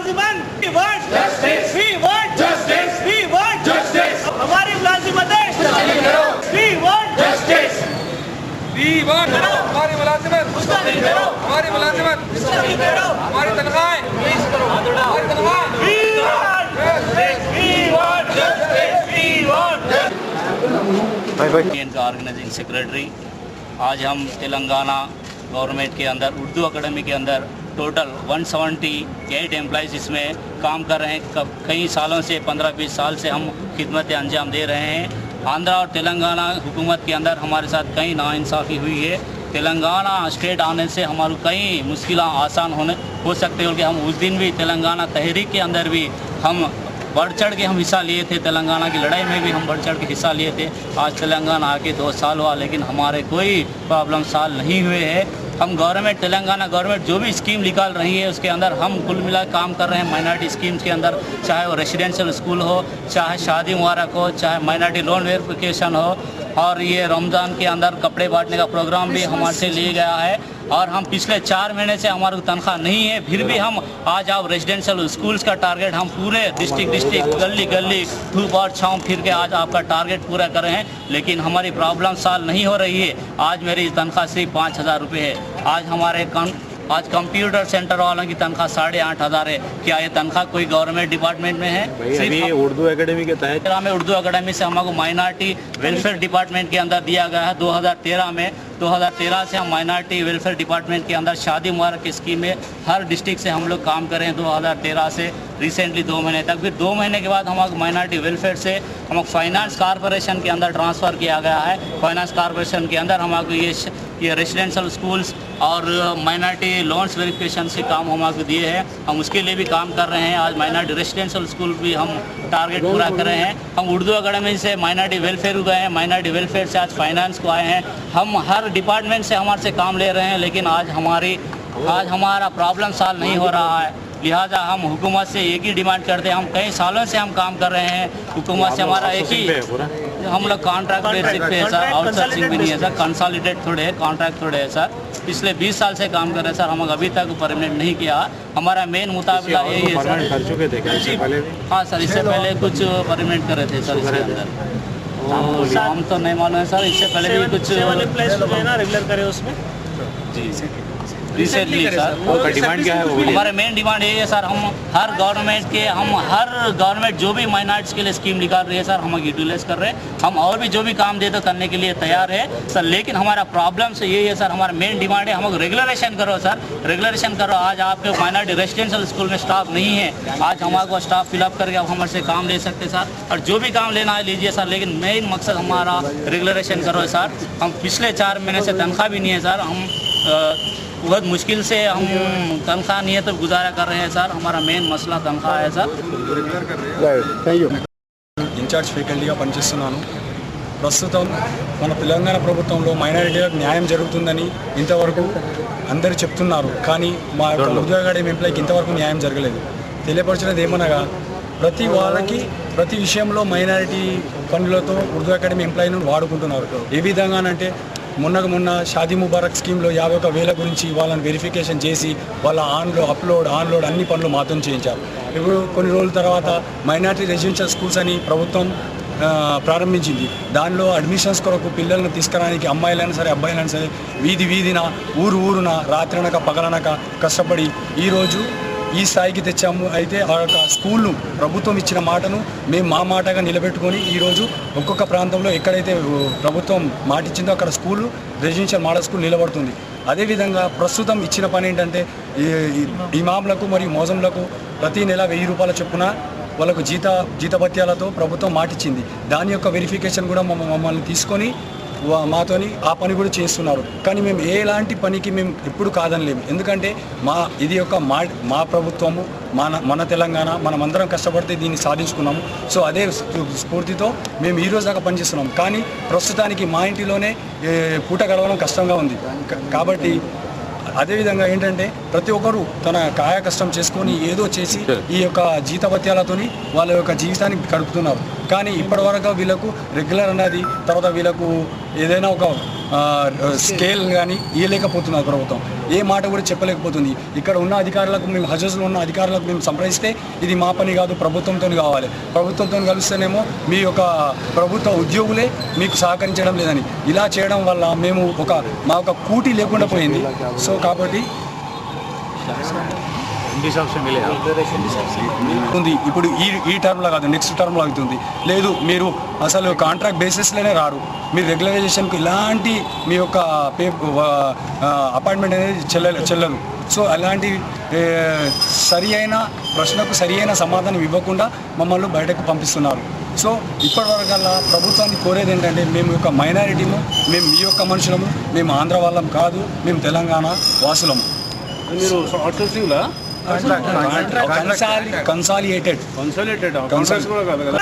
मुलाजिमन we want justice, we want justice, we want justice. हमारी मुलाजिमतें we want justice, we want हमारी मुलाजिमत हमारी मुलाजिमत हमारी तनख्वाहें हमारी तनख्वाहें we want justice, we want justice, we want justice. इनका organising secretary. आज हम Telangana government के अंदर उर्दू अकेडमी के अंदर टोटल 178 एम्प्लॉइज़ इसमें काम कर रहे हैं। कई सालों से 15-20 साल से हम खिदमत अंजाम दे रहे हैं। आंध्रा और तेलंगाना हुकूमत के अंदर हमारे साथ कई नाइंसाफ़ी हुई है। तेलंगाना स्टेट आने से हमारी कई मुश्किल आसान हो सकते हैं। हम उस दिन भी तेलंगाना तहरीक के अंदर भी हम बढ़ चढ़ के हम हिस्सा लिए थे। तेलंगाना की लड़ाई में भी हम बढ़ चढ़ के हिस्सा लिए थे। आज तेलंगाना आके 2 साल हुआ लेकिन हमारे कोई प्रॉब्लम सॉल्व नहीं हुए हैं। हम गवर्नमेंट तेलंगाना गवर्नमेंट जो भी स्कीम निकाल रही है उसके अंदर हम कुल मिला काम कर रहे हैं। माइनॉरिटी स्कीम्स के अंदर चाहे वो रेसिडेंशियल स्कूल हो, चाहे शादी मुबारक हो, चाहे माइनॉरिटी लोन वेरिफिकेशन हो, और ये रमज़ान के अंदर कपड़े बांटने का प्रोग्राम भी हमारे से लिया गया है। और हम पिछले 4 महीने से हमारी तनख्वाह नहीं है, फिर भी हम आज आप रेजिडेंशियल स्कूल्स का टारगेट हम पूरे डिस्ट्रिक्ट गली गली धूप और छाँव फिर के आज आपका टारगेट पूरा कर रहे हैं, लेकिन हमारी प्रॉब्लम सॉल्व नहीं हो रही है। आज मेरी तनख्वाह सिर्फ 5,000 रुपये है। आज कंप्यूटर सेंटर वालों की तनख्वाह 8,500 है। क्या ये तनख्वाह कोई गवर्नमेंट डिपार्टमेंट में है? सिर्फ उर्दू एकेडमी के तहत हमें उर्दू एकेडमी से हमको माइनॉरिटी वेलफेयर डिपार्टमेंट के अंदर दिया गया है 2013 में। 2013 से हम माइनॉरिटी वेलफेयर डिपार्टमेंट के अंदर शादी मुबारक की स्कीम में हर डिस्ट्रिक्ट से हम लोग काम करें 2013 से रिसेंटली 2 महीने तक। फिर 2 महीने के बाद हमको माइनॉरिटी वेलफेयर से हमको फाइनेंस कॉरपोरेशन के अंदर ट्रांसफ़र किया गया है। फाइनेंस कॉरपोरेशन के अंदर हमको ये रेसिडेंशियल स्कूल्स और माइनॉरिटी लोन्स वेरिफिकेशन के काम हमको दिए हैं। हम उसके लिए भी काम कर रहे हैं। आज माइनॉरिटी रेसिडेंशियल स्कूल भी हम टारगेट पूरा कर रहे हैं। हम उर्दू अकेडमी से माइनॉरिटी वेलफेयर गए हैं, माइनॉरिटी वेलफेयर से आज फाइनेंस को आए हैं। हम हर डिपार्टमेंट से हमारे से काम ले रहे हैं, लेकिन आज हमारा प्रॉब्लम सॉल्व नहीं हो रहा है। लिहाजा हम हुकूमत से एक ही डिमांड करते हैं। हम कई सालों से हम काम कर रहे हैं, हुकूमत से हमारा एक ही हम लोग कॉन्ट्रैक्ट बेसिस पे है सर, आउटसोर्सिंग भी नहीं है सर, कंसोलिडेट थोड़े है, कॉन्ट्रैक्ट थोड़े है सर। पिछले 20 साल से काम कर रहे हैं सर, हम अभी तक परमानेंट नहीं किया। हमारा मेन मुताबिला यही है सर। कर चुके थे क्या इससे पहले? हाँ सर, इससे पहले कुछ परमानेंट करे थे सर इसके अंदर। हम तो नहीं मालूम है सर, इससे पहले भी कुछ रेगुलर करे उसमें जी रिसेंटली सर। आपका डिमांड क्या है? वो हमारा मेन डिमांड यही है सर, हम हर गवर्नमेंट जो भी माइनॉरिटीज़ के लिए स्कीम निकाल रही है सर, हम यूटिलाइज कर रहे हैं। हम और भी जो भी काम दे तो करने के लिए तैयार है सर, लेकिन हमारा प्रॉब्लम से यही है सर, हमारा मेन डिमांड है हमको रेगुलरेशन करो सर, रेगुलरेशन करो। आज आपके माइनॉरिटी रेजिडेंशियल स्कूल में स्टाफ नहीं है, आज हमारे स्टाफ फिलअप करके आप हमारे से काम ले सकते सर, और जो भी काम लेना है लीजिए सर, लेकिन मेन मकसद हमारा रेगुलरेशन करो सर। हम पिछले 4 महीने से तनख्वाह भी नहीं है सर, हम बहुत मुश्किल से हम तनख्वाह नहीं है तो गुजारा कर रहे हैं सर। हमारा मेन मसला तनख्वाह है सर। థ్యాంక్ యూ ఇన్ఛార్జ్ ఫ్యాకల్టీగా పనిచేస్తున్నాను. ప్రస్తుతం మన తెలంగాణ ప్రభుత్వంలో మైనారిటీలకు న్యాయం జరుగుతుందని ఇంతవరకు అందరూ చెప్తున్నారు, కానీ మా ఉర్దూ అకాడమీ ఎంప్లాయ్కి ఇంతవరకు న్యాయం జరగలేదు. తెలియపరచినది ఏమనగా ప్రతి వాళ్ళకి ప్రతి విషయంలో మైనారిటీ పనులతో ఉర్దూ అకాడమీ ఎంప్లాయీని వాడుకుంటున్నారు. ఏ విధంగానంటే మొన్న షాదీ ముబారక్ స్కీమ్లో 51,000 గురించి వాళ్ళని వెరిఫికేషన్ చేసి వాళ్ళ ఆన్లోడ్ అన్ని పనులు మాతో చేయించారు. ఇప్పుడు కొన్ని రోజుల తర్వాత మైనారిటీ రెసిడెన్షియల్ స్కూల్స్ అని ప్రభుత్వం ప్రారంభించింది. దానిలో అడ్మిషన్స్ కొరకు పిల్లలను తీసుకురావడానికి అమ్మాయిలైనా సరే అబ్బాయిలైనా సరే వీధిన ఊరున రాత్రనక పగలనక కష్టపడి ఈరోజు ఈ స్థాయికి తెచ్చాము. అయితే ఆ యొక్క స్కూళ్ళు ప్రభుత్వం ఇచ్చిన మాటను మేము మా మాటగా నిలబెట్టుకొని ఈరోజు ఒక్కొక్క ప్రాంతంలో ఎక్కడైతే ప్రభుత్వం మాట ఇచ్చిందో అక్కడ స్కూళ్ళు రెసిడెన్షియల్ మోడల్ స్కూల్ నిలబడుతుంది. అదేవిధంగా ప్రస్తుతం ఇచ్చిన పని ఏంటంటే ఇమాంలకు మరియు మోజంలకు ప్రతి నెల 1,000 రూపాయల చొప్పున వాళ్ళకు జీతభత్యాలతో ప్రభుత్వం మాటిచ్చింది. దాని యొక్క వెరిఫికేషన్ కూడా మమ్మల్ని తీసుకొని మాతోని ఆ పని కూడా చేస్తున్నారు. కానీ మేము ఎలాంటి పనికి మేము ఎప్పుడు కాదనలేము, ఎందుకంటే ఇది యొక్క మా ప్రభుత్వము, మన తెలంగాణ, మనమందరం కష్టపడితే దీన్ని సాధించుకున్నాము. సో అదే స్ఫూర్తితో మేము ఈ రోజు దాకా పనిచేస్తున్నాం. కానీ ప్రస్తుతానికి మా ఇంటిలోనే పూట గడవడం కష్టంగా ఉంది. కాబట్టి అదేవిధంగా ఏంటంటే ప్రతి ఒక్కరు తన కాయ కష్టం చేసుకొని ఏదో చేసి ఈ యొక్క జీతభత్యాలతోని వాళ్ళ యొక్క జీవితాన్ని గడుపుతున్నారు. కానీ ఇప్పటివరకు వీళ్ళకు రెగ్యులర్ అన్నది, తర్వాత వీళ్ళకు ఏదైనా ఒక స్కేల్ కానీ ఇవ్వలేకపోతున్నారు ప్రభుత్వం. ఏ మాట కూడా చెప్పలేకపోతుంది. ఇక్కడ ఉన్న అధికారులకు మేము హజస్లో ఉన్న అధికారులకు మేము సంప్రదిస్తే ఇది మా పని కాదు, ప్రభుత్వంతో కావాలి, ప్రభుత్వంతో కలిస్తేనేమో మీ యొక్క ప్రభుత్వ ఉద్యోగులే మీకు సహకరించడం లేదని, ఇలా చేయడం వల్ల మేము మా ఒక కూటి లేకుండా పోయింది. సో కాబట్టి ఉంది ఇప్పుడు ఈ టర్మ్లో కాదు, నెక్స్ట్ టర్మ్లో అవుతుంది. లేదు మీరు అసలు కాంట్రాక్ట్ బేసిస్లోనే రారు, మీరు రెగ్యులరైజేషన్కి ఇలాంటి మీ యొక్క అపాయింట్మెంట్ అనేది చెల్లదు. సో అలాంటి సరి అయిన ప్రశ్నకు సరి అయిన సమాధానం ఇవ్వకుండా మమ్మల్ని బయటకు పంపిస్తున్నారు. సో ఇప్పటివరకల్లా ప్రభుత్వాన్ని కోరేది ఏంటంటే, మేము యొక్క మైనారిటీము, మేము మీ యొక్క మనుషులము, మేము ఆంధ్ర వాళ్ళం కాదు, మేము తెలంగాణ వాసులము. మీరు అవుట్సోర్సింగ్ లా కన్సాలిడేటెడ్ కూడా కాదు కదా.